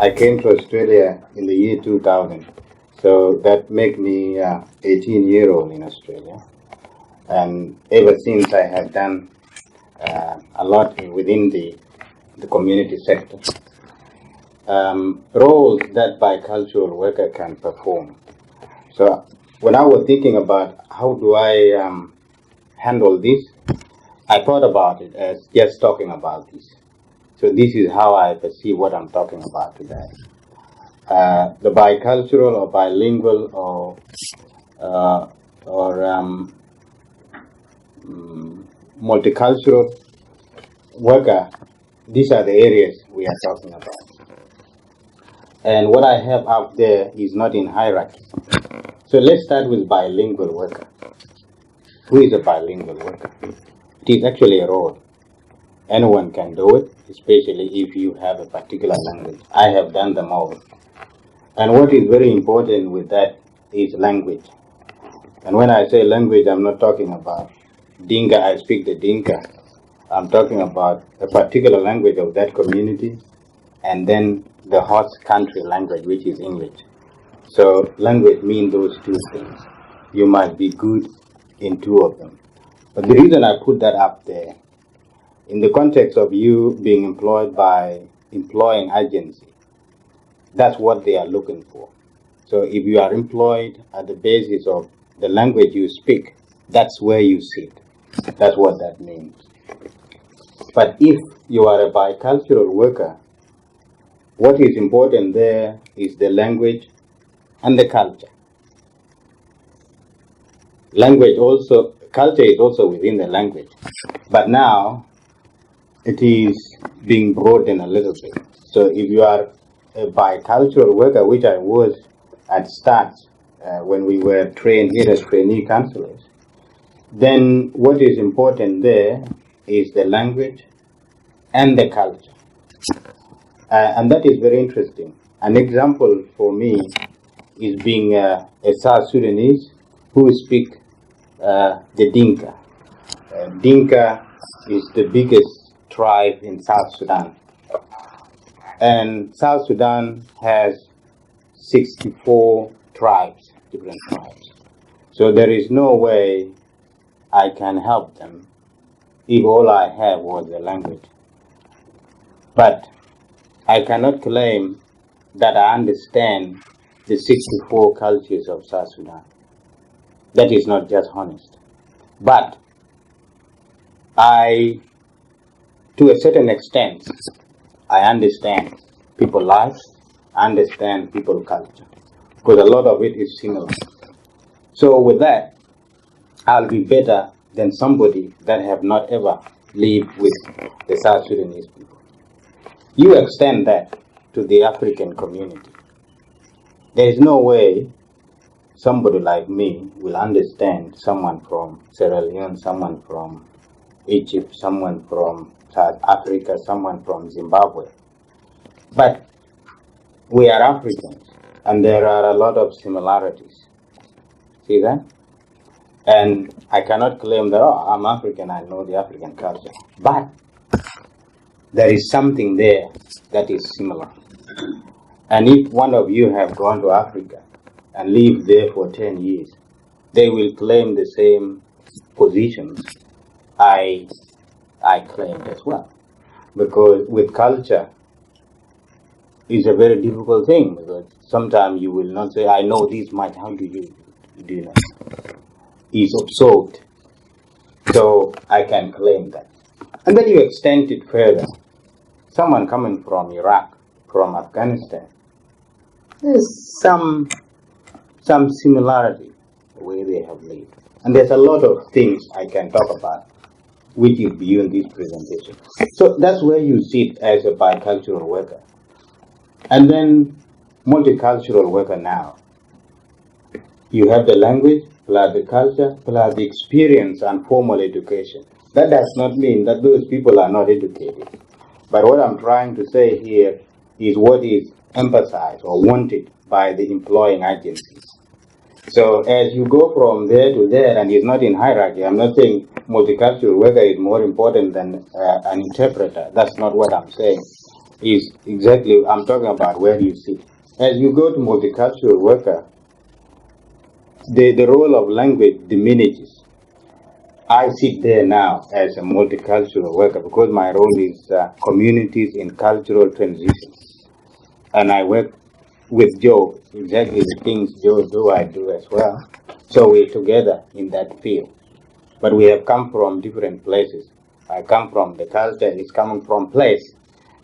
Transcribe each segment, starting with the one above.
I came to Australia in the year 2000. So that made me 18-year-old in Australia. And ever since I have done a lot within the community sector. Roles that bicultural worker can perform. So when I was thinking about how do I handle this, I thought about it as just talking about this. So this is how I perceive what I'm talking about today. The bicultural or bilingual or multicultural worker, these are the areas we are talking about. And what I have up there is not in hierarchy. So let's start with bilingual worker. Who is a bilingual worker? It is actually a role. Anyone can do it, especially if you have a particular language. I have done them all. And what is very important with that is language. And when I say language, I'm not talking about Dinka, I speak the Dinka. I'm talking about a particular language of that community, and then the host country language, which is English. So language means those two things. You must be good in two of them. But the reason I put that up there, in the context of you being employed by employing agency, that's what they are looking for. So if you are employed at the basis of the language you speak, that's where you sit. That's what that means. But if you are a bicultural worker, what is important there is the language and the culture. Culture is also within the language. But now, it is being broadened a little bit. So if you are a bicultural worker, which I was at start when we were trained here as trainee counselors, then what is important there is the language and the culture. And that is very interesting. An example for me is being a South Sudanese who speak the Dinka. Dinka is the biggest tribe in South Sudan. And South Sudan has 64 tribes, different tribes. So there is no way I can help them if all I have was the language. But I cannot claim that I understand the 64 cultures of South Sudan. That is not just honest. But to a certain extent, I understand people's lives, I understand people's culture, because a lot of it is similar. So with that, I'll be better than somebody that have not ever lived with the South Sudanese people. You extend that to the African community. There is no way somebody like me will understand someone from Sierra Leone, someone from Egypt, someone from South Africa, someone from Zimbabwe. But we are Africans, and there are a lot of similarities. See that? And I cannot claim that, oh, I'm African, I know the African culture. But there is something there that is similar. And if one of you have gone to Africa and lived there for 10 years, they will claim the same positions I claimed as well. Because with culture, it's a very difficult thing, because sometimes you will not say, I know this much, how do you do that? It's absorbed. So I can claim that. And then you extend it further. Someone coming from Iraq, from Afghanistan, there's some similarity the way they have lived. And there's a lot of things I can talk about which is beyond this presentation. So that's where you sit as a bicultural worker. And then multicultural worker now. You have the language, plus the culture, plus the experience and formal education. That does not mean that those people are not educated. But what I'm trying to say here is what is emphasized or wanted by the employing agencies. So as you go from there to there, and it's not in hierarchy, I'm not saying multicultural worker is more important than an interpreter. That's not what I'm saying. is exactly, I'm talking about where you sit. As you go to multicultural worker, the role of language diminishes. I sit there now as a multicultural worker because my role is communities in cultural transition. And I work with Joe, exactly the things Joe do, I do as well. So we're together in that field. But we have come from different places. I come from the culture, is coming from place.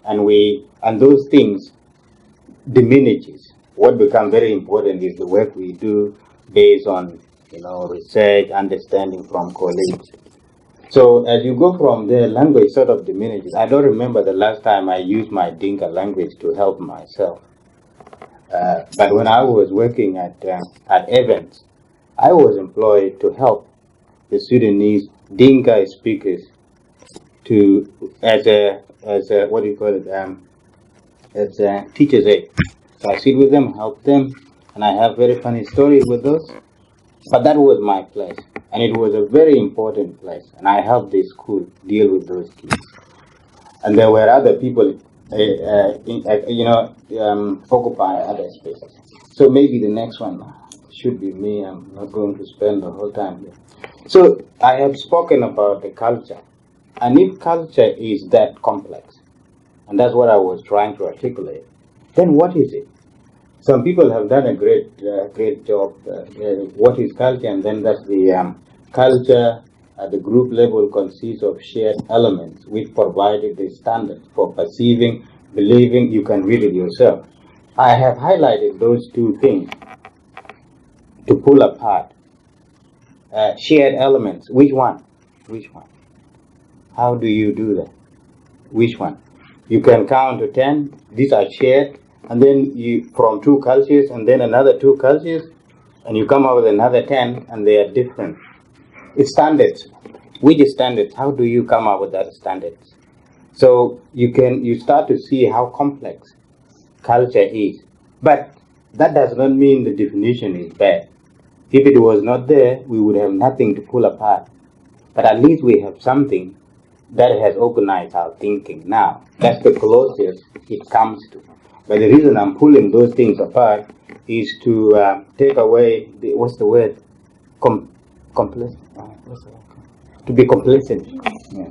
And those things diminishes. What becomes very important is the work we do based on, research, understanding from colleagues. So as you go from there, language sort of diminishes. I don't remember the last time I used my Dinka language to help myself. But when I was working at Evans, I was employed to help the Sudanese Dinka speakers to as a what do you call it as a teachers aid. So I sit with them, help them, and I have very funny stories with those. But that was my place, and it was a very important place, and I helped the school deal with those kids. And there were other people, occupy other spaces. So maybe the next one should be me. I'm not going to spend the whole time here. So I have spoken about the culture, and if culture is that complex, and that's what I was trying to articulate, then what is it? Some people have done a great job. What is culture? And then that's the culture at the group level consists of shared elements which provided the standard for perceiving, believing. You can read it yourself. I have highlighted those two things to pull apart. Shared elements. Which one? Which one? How do you do that? Which one? You can count to 10. These are shared. And then you, from two cultures, and then another two cultures, and you come up with another 10, and they are different. It's standards. Which standards? How do you come up with that standards? So you start to see how complex culture is. But that does not mean the definition is bad. If it was not there, we would have nothing to pull apart. But at least we have something that has organized our thinking now. That's the closest it comes to. But the reason I'm pulling those things apart is to take away the, what's the word? To be complacent. Yeah.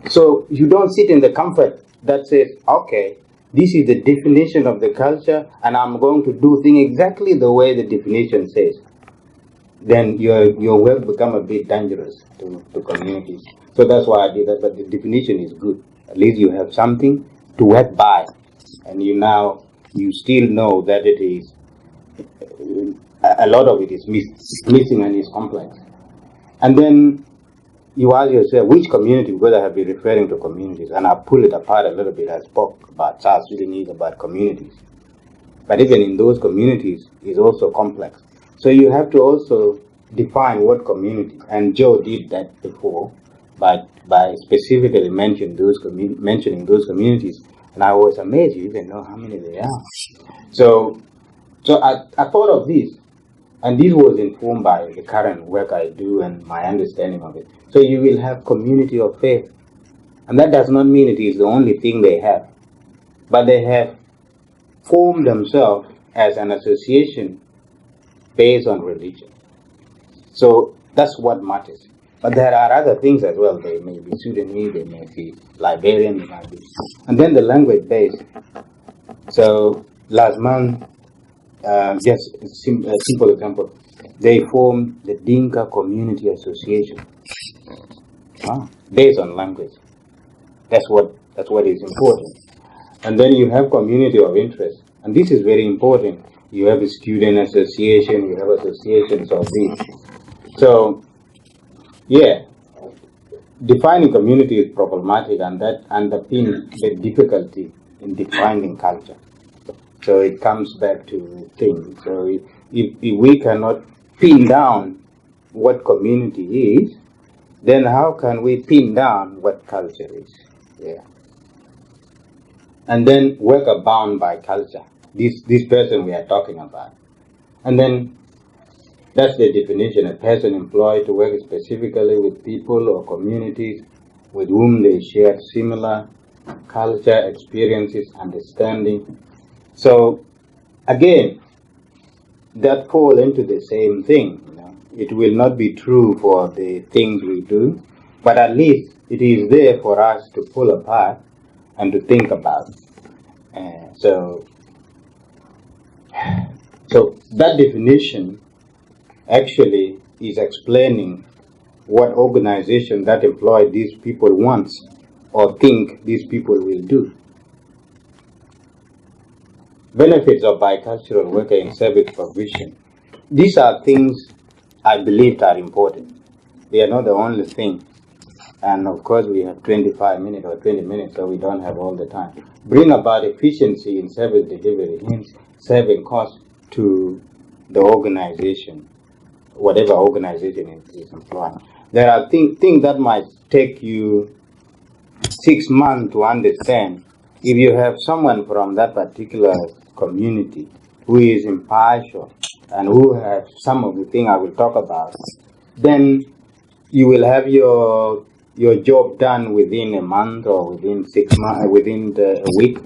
So you don't sit in the comfort that says, okay, this is the definition of the culture, and I'm going to do things exactly the way the definition says. Then your work become a bit dangerous to communities. So that's why I did that. But the definition is good. At least you have something to work by, and you still know that it is a lot of it is missing and is complex. And then you ask yourself, which community? Because I have been referring to communities, and I pull it apart a little bit. I spoke about South Sudanese, about communities. But even in those communities, it's also complex. So you have to also define what community. And Joe did that before by specifically mentioning those communities. And I was amazed you even know how many there are. So I thought of this. And this was informed by the current work I do and my understanding of it. So you will have community of faith. And that does not mean it is the only thing they have. But they have formed themselves as an association based on religion. So that's what matters. But there are other things as well. They may be Sudanese, they may be Liberian, they might be. And then the language base. So last month, just a simple example, they formed the Dinka Community Association based on language. That's what is important. And then you have community of interest, and this is very important. You have a student association, you have associations of these. So, yeah, defining community is problematic, and that underpins the difficulty in defining culture. So it comes back to things. So if we cannot pin down what community is, then how can we pin down what culture is? Yeah. And then worker bound by culture. This person we are talking about. And then that's the definition, a person employed to work specifically with people or communities with whom they share similar culture, experiences, understanding. So again, that fall into the same thing. It will not be true for the things we do, but at least it is there for us to pull apart and to think about. So that definition actually is explaining what organization that employ these people wants or think these people will do. Benefits of bicultural worker in service provision. These are things I believe are important. They are not the only thing. And of course, we have 25 minutes or 20 minutes, so we don't have all the time. Bring about efficiency in service delivery, hence saving cost to the organization, whatever organization is employing. There are things that might take you 6 months to understand. If you have someone from that particular community who is impartial and who has some of the things I will talk about, then you will have your job done within a month or within 6 months, within a week.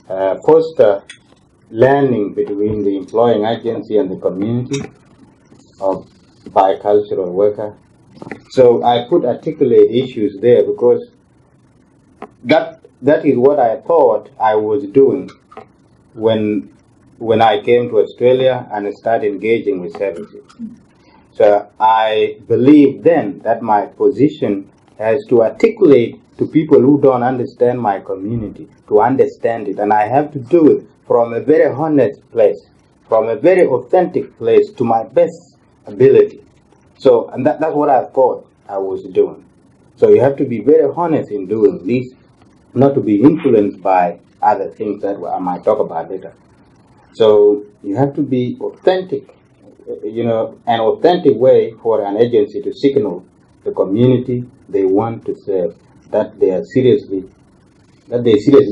Foster learning between the employing agency and the community of bicultural worker. So I put articulate issues there because that is what I thought I was doing when I came to Australia and started engaging with services. So I believe then that my position has to articulate to people who don't understand my community, to understand it. And I have to do it from a very honest place, from a very authentic place to my best ability. So, and that's what I thought I was doing. So you have to be very honest in doing this, not to be influenced by other things that I might talk about later. So you have to be authentic. An authentic way for an agency to signal the community they want to serve, that they seriously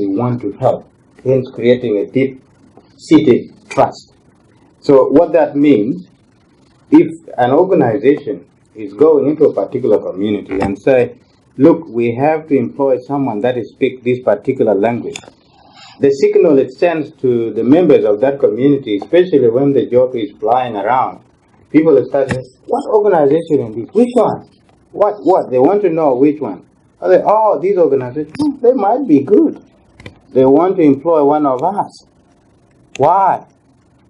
want to help, hence creating a deep-seated trust. So what that means, if an organization is going into a particular community and say, look, we have to employ someone that speaks this particular language, the signal it sends to the members of that community, especially when the job is flying around, people will start saying, what organization is this? Which one? What? They want to know which one. These organizations, they might be good. They want to employ one of us. Why?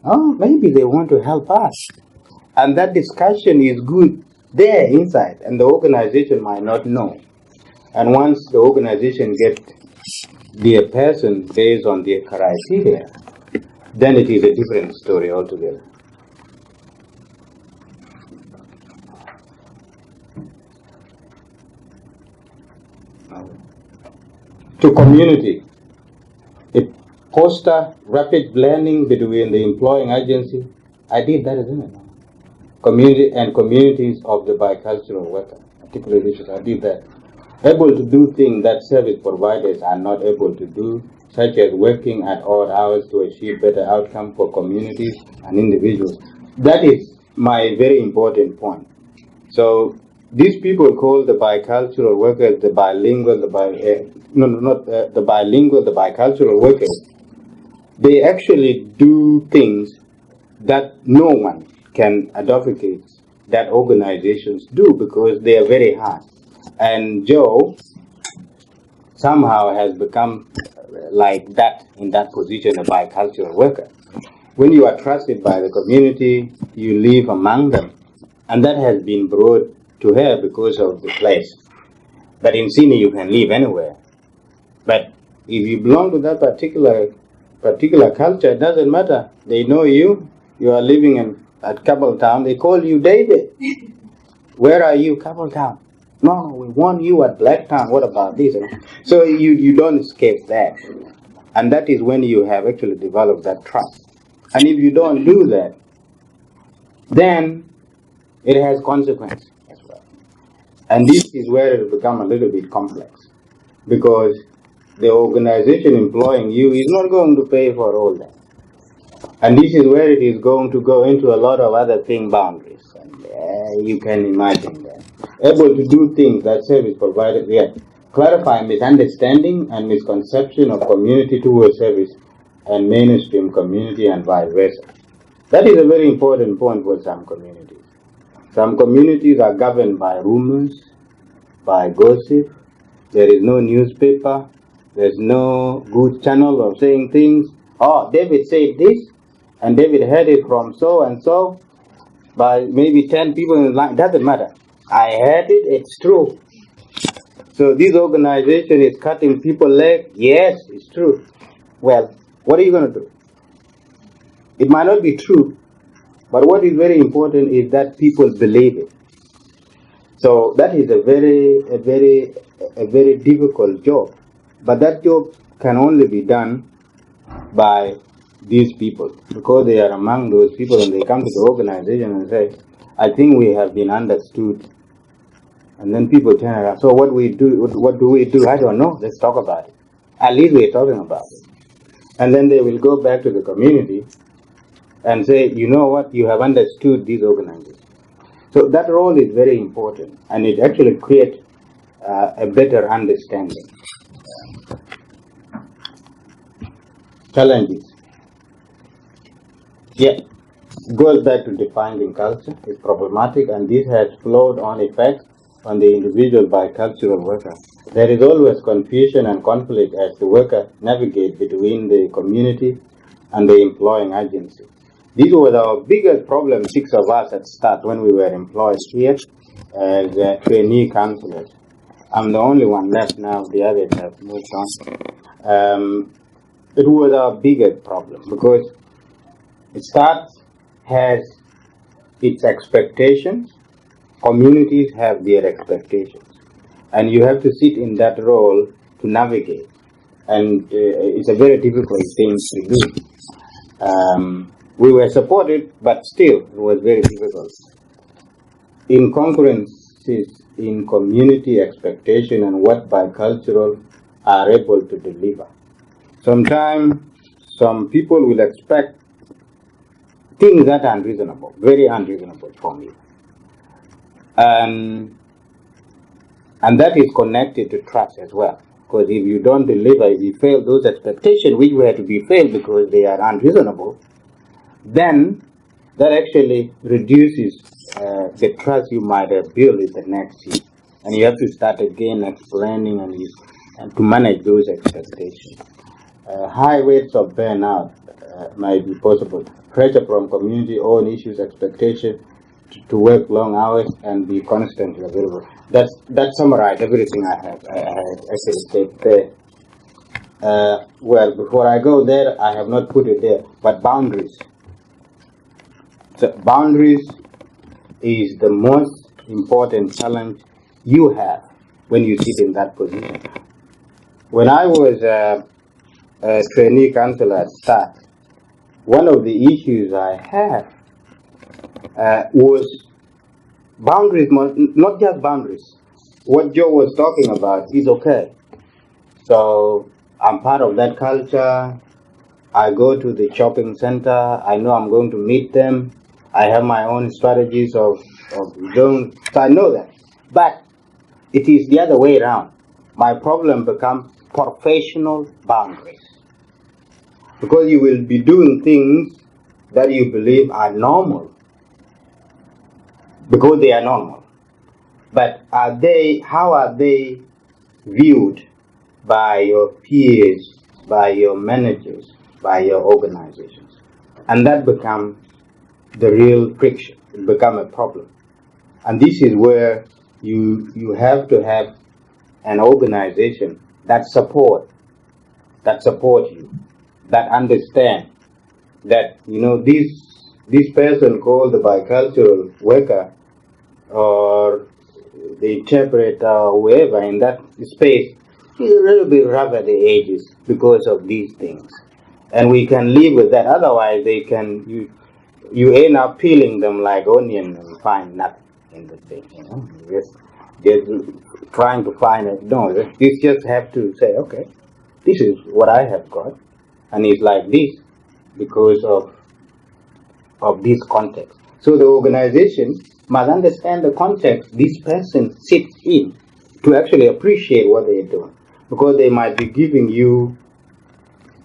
Maybe they want to help us. And that discussion is good there inside, and the organization might not know. And once the organization gets their person based on their criteria, then it is a different story altogether. To community, it foster rapid blending between the employing agency. I did that, isn't it? Community and communities of the bicultural worker, particularly issues. I did that. Able to do things that service providers are not able to do, such as working at odd hours to achieve better outcome for communities and individuals. That is my very important point. So these people call the bicultural workers the bilingual, the bicultural workers. They actually do things that no one can advocate that organizations do because they are very hard. And Joe somehow has become like that, in that position, a bicultural worker. When you are trusted by the community, you live among them. And that has been brought to her because of the place. But in Sydney, you can live anywhere. But if you belong to that particular culture, it doesn't matter. They know you. You are living at Campbelltown. They call you David. Where are you, Campbelltown? No, we want you at Blacktown. What about this? So you don't escape that. And that is when you have actually developed that trust. And if you don't do that, then it has consequences as well. And this is where it becomes a little bit complex. Because the organization employing you is not going to pay for all that. And this is where it is going to go into a lot of other thing boundaries. And you can imagine that. Able to do things that service providers, yeah. clarify misunderstanding and misconception of community towards service and mainstream community and vice versa. That is a very important point for some communities. Some communities are governed by rumors, by gossip. There is no newspaper. There's no good channel of saying things. Oh, David said this, and David heard it from so and so by maybe 10 people in line. Doesn't matter. I heard it, it's true. So this organization is cutting people's legs. Yes, it's true. Well, what are you going to do? It might not be true, but what is very important is that people believe it. So that is a very difficult job. But that job can only be done by these people, because they are among those people and they come to the organization and say, I think we have been understood. And then people turn around. So what do we do? I don't know. Let's talk about it. At least we're talking about it. And then they will go back to the community and say, you know what, you have understood this organization. So that role is very important, and it actually creates a better understanding. Challenges. Yeah, goes back to defining culture. It's problematic, and this has flowed on effects on the individual bicultural worker. There is always confusion and conflict as the worker navigates between the community and the employing agency. This was our biggest problem, 6 of us at start when we were employed here as trainee counselors. I'm the only one left now, the others have moved on. It was our biggest problem because START has its expectations, communities have their expectations, and you have to sit in that role to navigate, and it's a very difficult thing to do. We were supported, but still it was very difficult. Incongruencies in community expectation and what bicultural are able to deliver. Sometimes some people will expect things that are unreasonable, very unreasonable for me. And that is connected to trust as well. Because if you don't deliver, if you fail those expectations, which were to be failed because they are unreasonable, then that actually reduces the trust you might have built in the next year. And you have to start again explaining and to manage those expectations. High rates of burnout might be possible. Pressure from community-owned issues, expectation to work long hours and be constantly available. That summarizes everything I have actually said there. Well, before I go there, I have not put it there, but boundaries. So boundaries is the most important challenge you have when you sit in that position. When I was a trainee counselor at START, one of the issues I had was boundaries, not just boundaries. What Joe was talking about is okay. So I'm part of that culture. I go to the shopping center. I know I'm going to meet them. I have my own strategies of doing. So I know that. But it is the other way around. My problem becomes professional boundaries. Because you will be doing things that you believe are normal. Because they are normal. But how are they viewed by your peers, by your managers, by your organizations? And that becomes the real friction. It becomes a problem. And this is where you have to have an organization that support you, that understand that, this person called the bicultural worker or the interpreter or whoever in that space is a little bit rough at the edges because of these things. And we can live with that. Otherwise, you end up peeling them like onion and find nothing in the thing. Just trying to find it. No, you just have to say, okay, this is what I have got, and it's like this because of this context. So the organization must understand the context this person sits in. to actually appreciate what they're doing, because they might be giving you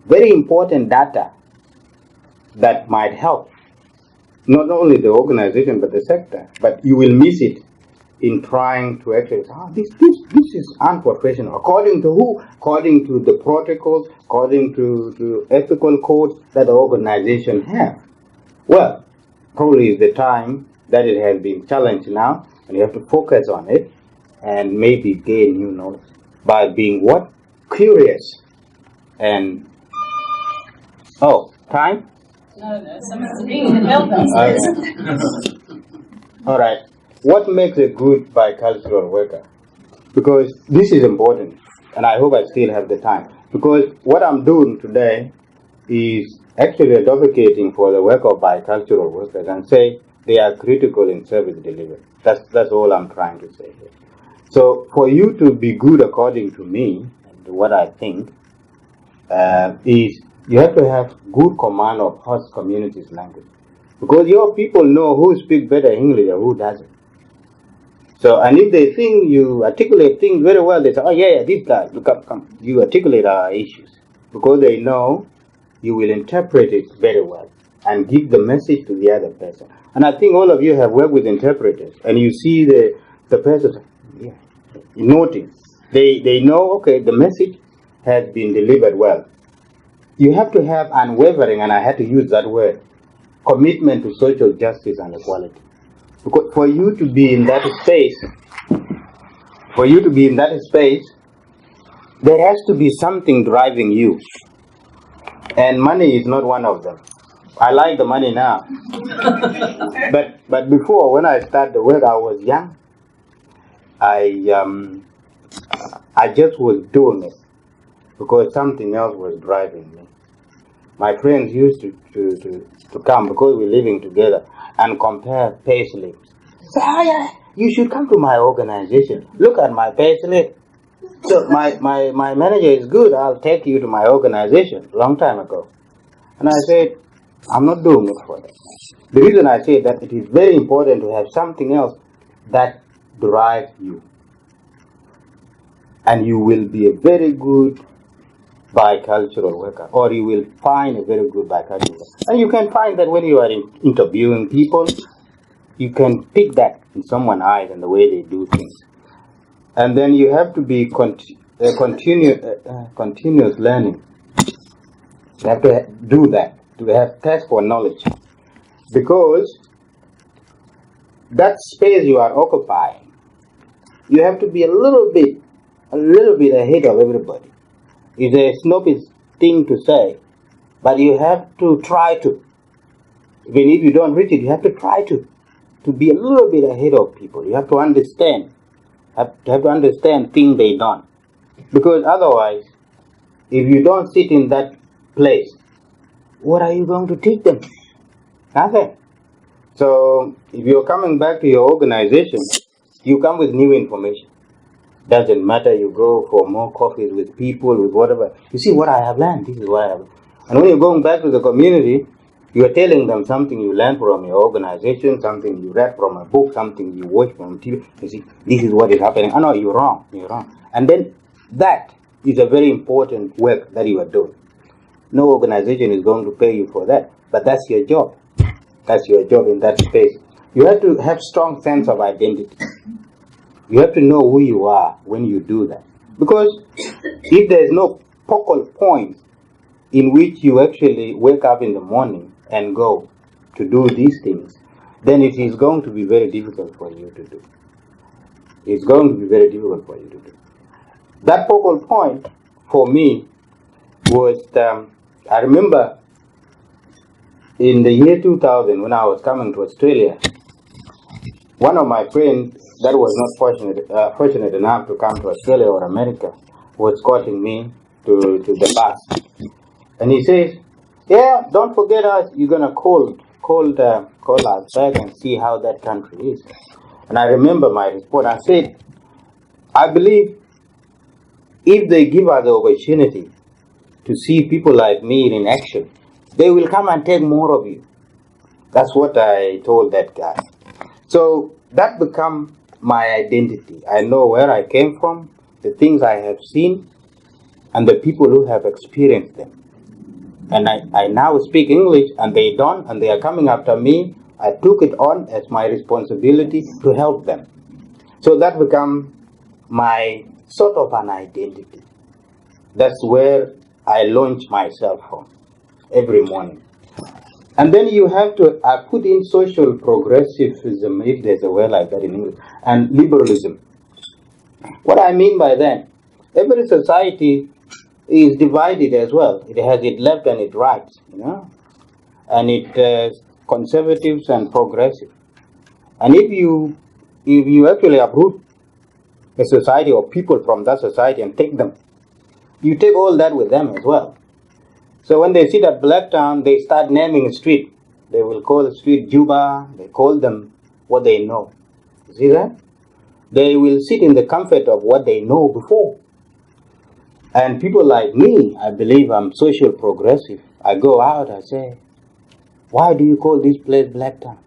very important data that might help not only the organization but the sector, but you will miss it in trying to actually say, this is unprofessional. According to who? According to the protocols, according to ethical codes that the organization have. Well, probably is the time that it has been challenged now, and you have to focus on it and maybe gain new knowledge by being what? Curious. And time? No, someone's being to help us. All right. What makes a good bicultural worker? Because this is important, and I hope I still have the time. Because what I'm doing today is actually advocating for the work of bicultural workers and say they are critical in service delivery. That's all I'm trying to say here. So for you to be good, according to me, and what I think, is you have to have good command of host community's language. Because your people know who speaks better English and who doesn't. So, and if they think you articulate things very well, they say, oh yeah, this guy, look up, come. You articulate our issues. Because they know you will interpret it very well and give the message to the other person. And I think all of you have worked with interpreters, and you see the person, yeah, you notice. They know, okay, the message has been delivered well. You have to have unwavering, and I had to use that word, commitment to social justice and equality. Because for you to be in that space, there has to be something driving you. And money is not one of them. I like the money now. but before, when I started the work, I was young. I just was doing it because something else was driving me. My friends used to come, because we're living together, and compare pay slips. Say, oh yeah, you should come to my organization. Look at my pay slip. So my manager is good, I'll take you to my organization, long time ago. And I said, I'm not doing it for that. The reason I say that, it is very important to have something else that drives you. And you will be a very good bicultural worker, or you will find a very good bicultural worker. And you can find that when you are interviewing people, you can pick that in someone's eyes and the way they do things. And then you have to be continuous learning. You have to do that, to have test for knowledge. Because that space you are occupying, you have to be a little bit ahead of everybody. It's a snobbish thing to say, but you have to try to. Even if you don't reach it, you have to try to be a little bit ahead of people. You have to understand. You have to understand things they don't. Because otherwise, if you don't sit in that place, what are you going to teach them? Nothing. So, if you're coming back to your organization, you come with new information. Doesn't matter, you go for more coffees with people, with whatever. You see what I have learned, this is what I have learned. And when you're going back to the community, you are telling them something you learned from your organization, something you read from a book, something you watched from TV. You see, this is what is happening. Oh no, you're wrong. And then that is a very important work that you are doing. No organization is going to pay you for that, but that's your job. That's your job in that space. You have to have strong sense of identity. You have to know who you are when you do that. Because if there is no focal point in which you actually wake up in the morning and go to do these things, then it is going to be very difficult for you to do. It's going to be very difficult for you to do. That focal point for me was, I remember in the year 2000 when I was coming to Australia, one of my friends that was not fortunate enough to come to Australia or America was escorting me to the bus. And he says, yeah, don't forget us, you're going to call us back and see how that country is. And I remember my report. I said, I believe if they give us the opportunity to see people like me in action, they will come and take more of you. That's what I told that guy. So that became my identity. I know where I came from, the things I have seen, and the people who have experienced them. And I now speak English, and they don't, and they are coming after me. I took it on as my responsibility to help them. So that became my sort of an identity. That's where I launch myself from every morning. And then you have to, I put in social progressivism, if there's a word like that in English, and liberalism. What I mean by that, every society is divided as well. It has its left and its right, and it conservatives and progressive. And if you actually uproot a society or people from that society and take them, you take all that with them as well. So when they sit at Blacktown, they start naming a street. They will call the street Juba. They call them what they know. You see that? They will sit in the comfort of what they know before. And people like me, I believe I'm social progressive. I go out, I say, why do you call this place Blacktown?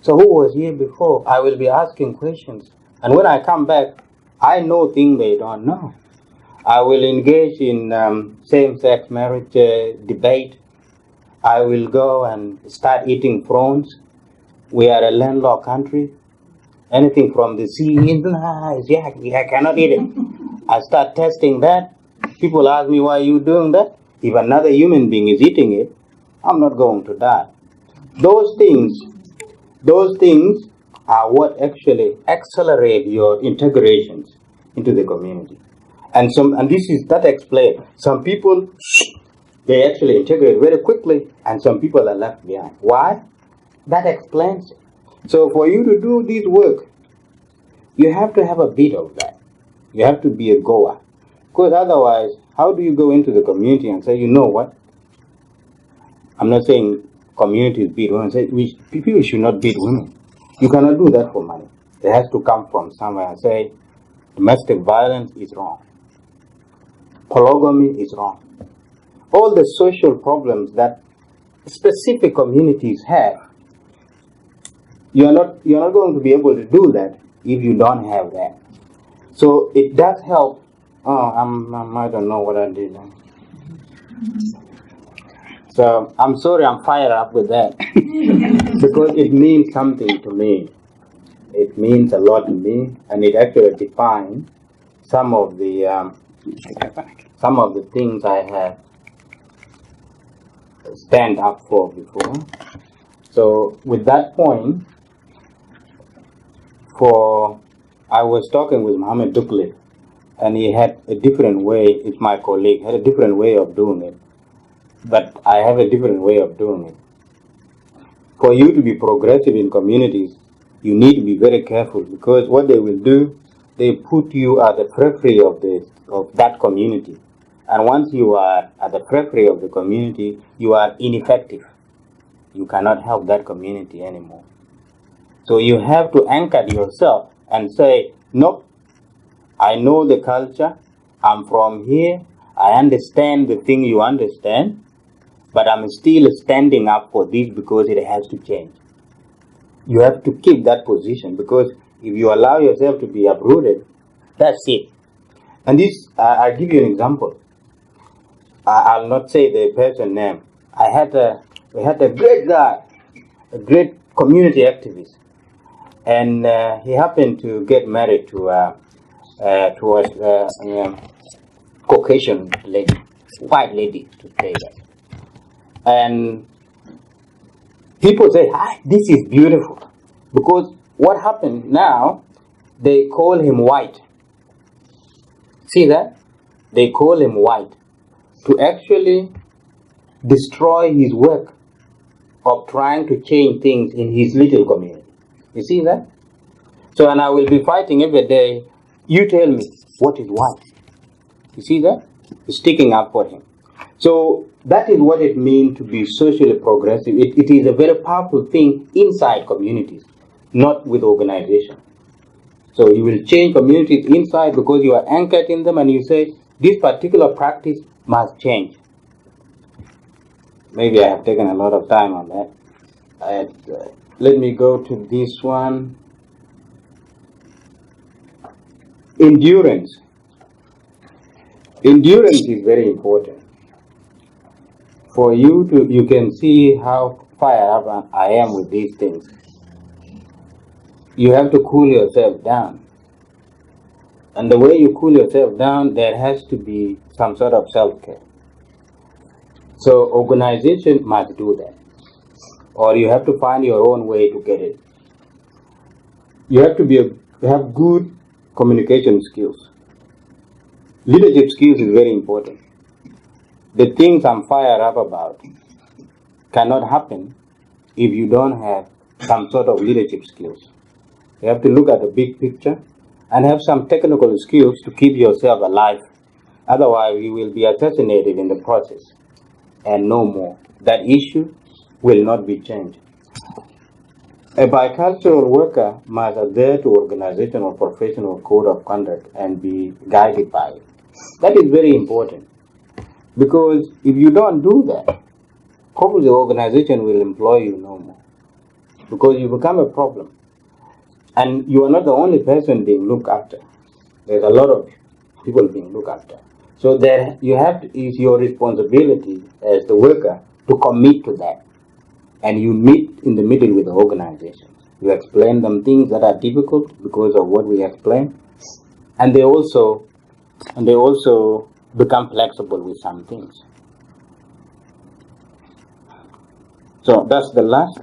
So who was here before? I will be asking questions. And when I come back, I know things they don't know. I will engage in same-sex marriage debate. I will go and start eating prawns. We are a landlocked country. Anything from the sea, I cannot eat it. I start testing that. People ask me, why are you doing that? If another human being is eating it, I'm not going to die. Those things are what actually accelerate your integrations into the community. And that explains. Some people, they actually integrate very quickly, and some people are left behind. Why? That explains it. So for you to do this work, you have to have a bit of that. You have to be a goer. Because otherwise, how do you go into the community and say, you know what? I'm not saying communities beat women. People should not beat women. You cannot do that for money. It has to come from somewhere and say, domestic violence is wrong. Polygamy is wrong. All the social problems that specific communities have, you're not going to be able to do that if you don't have that. So it does help. I don't know what I did. So I'm sorry I'm fired up with that because it means something to me. It means a lot to me, and it actually defines some of the things I have stand up for before. So with that point, I was talking with Mohammed Dukli, and he had a different way. It's my colleague, had a different way of doing it, but I have a different way of doing it. For you to be progressive in communities, you need to be very careful, because what they will do, they put you at the periphery of that community. And once you are at the periphery of the community, you are ineffective. You cannot help that community anymore. So you have to anchor yourself and say, nope, I know the culture, I'm from here, I understand the thing you understand, but I'm still standing up for this because it has to change. You have to keep that position, because if you allow yourself to be uprooted, that's it. And this, I'll give you an example. I'll not say the person's name. We had a great guy, a great community activist, and he happened to get married to a Caucasian lady, white lady, to say that. And people say, this is beautiful, because what happened now, they call him white. See that? They call him white to actually destroy his work of trying to change things in his little community. You see that? So, and I will be fighting every day. You tell me what is white. You see that? Sticking up for him. So that is what it means to be socially progressive. It is a very powerful thing inside communities, not with organizations. So you will change communities inside because you are anchored in them, and you say, this particular practice must change. Maybe I have taken a lot of time on that. Let me go to this one. Endurance. Endurance is very important. For you can see how fired up I am with these things. You have to cool yourself down. And the way you cool yourself down, there has to be some sort of self-care. So organization must do that. Or you have to find your own way to get it. You have to have good communication skills. Leadership skills is very important. The things I'm fired up about cannot happen if you don't have some sort of leadership skills. You have to look at the big picture and have some technical skills to keep yourself alive. Otherwise, you will be assassinated in the process and no more. That issue will not be changed. A bicultural worker must adhere to organizational professional code of conduct and be guided by it. That is very important. Because if you don't do that, probably the organization will employ you no more. Because you become a problem. And you are not the only person being looked after. There's a lot of people being looked after. So there you have to, it's your responsibility as the worker to commit to that. And you meet in the middle with the organization. You explain them things that are difficult because of what we explain. And they also become flexible with some things. So that's the last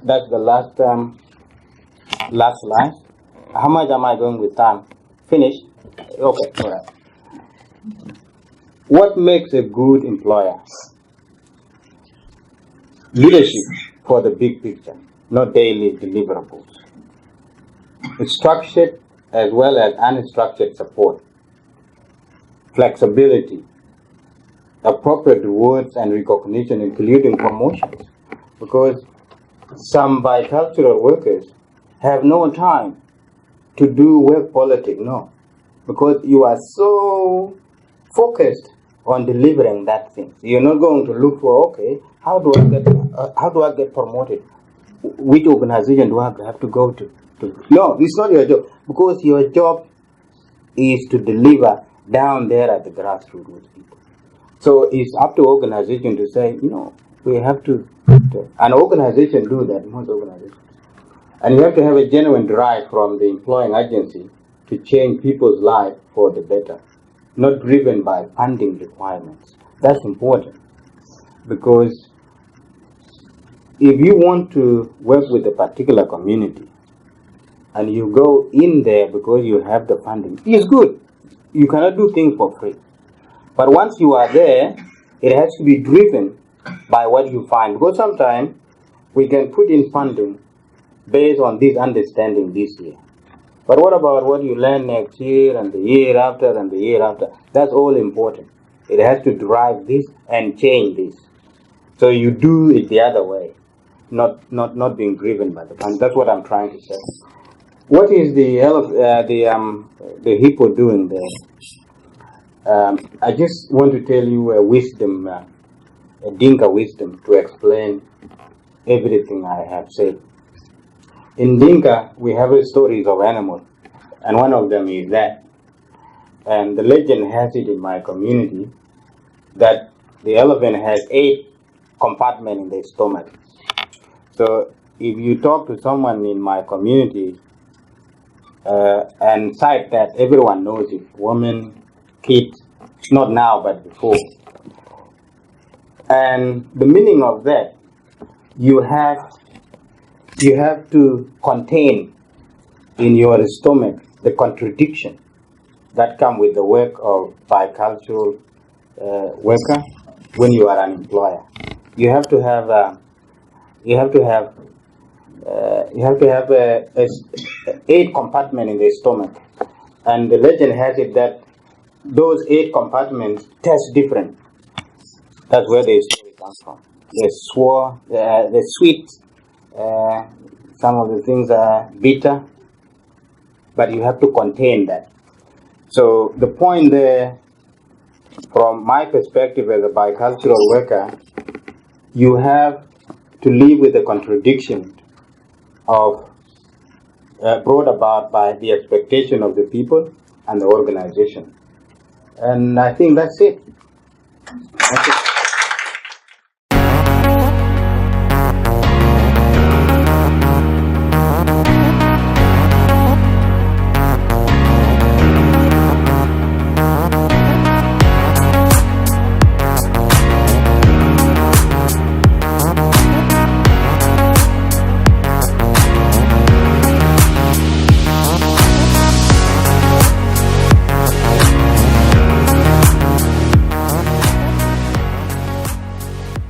slide. How much am I doing with time? Finish? Okay, all right. What makes a good employer? Leadership for the big picture, not daily deliverables. Structured as well as unstructured support. Flexibility. Appropriate rewards and recognition, including promotions. Because some bicultural workers have no time to do work politics, no. Because you are so focused on delivering that thing. You're not going to look for, okay, how do I get promoted? Which organization do I have to go to? No, it's not your job. Because your job is to deliver down there at the grassroots with people. So it's up to organization to say, we have to, an organization do that, most organizations. And you have to have a genuine drive from the employing agency to change people's lives for the better, not driven by funding requirements. That's important. Because if you want to work with a particular community and you go in there because you have the funding, it's good. You cannot do things for free. But once you are there, it has to be driven by what you find. Because sometimes we can put in funding based on this understanding this year. But what about what you learn next year and the year after and the year after? That's all important. It has to drive this and change this. So you do it the other way, not being driven by the fund. That's what I'm trying to say. What is the hippo doing there? I just want to tell you a wisdom, a Dinka wisdom, to explain everything I have said. In Dinka, we have stories of animals, and one of them is that. And the legend has it in my community that the elephant has 8 compartments in their stomach. So if you talk to someone in my community and cite that, everyone knows it, women, kids, not now but before. And the meaning of that, you have to contain in your stomach the contradiction that come with the work of bicultural worker when you are an employer. You have to have 8 compartments in the stomach, and the legend has it that those 8 compartments taste different. That's where the story comes from. They're sweet. Some of the things are bitter, but you have to contain that. So the point there, from my perspective as a bicultural worker, you have to live with the contradiction of brought about by the expectation of the people and the organization. And I think that's it. That's it.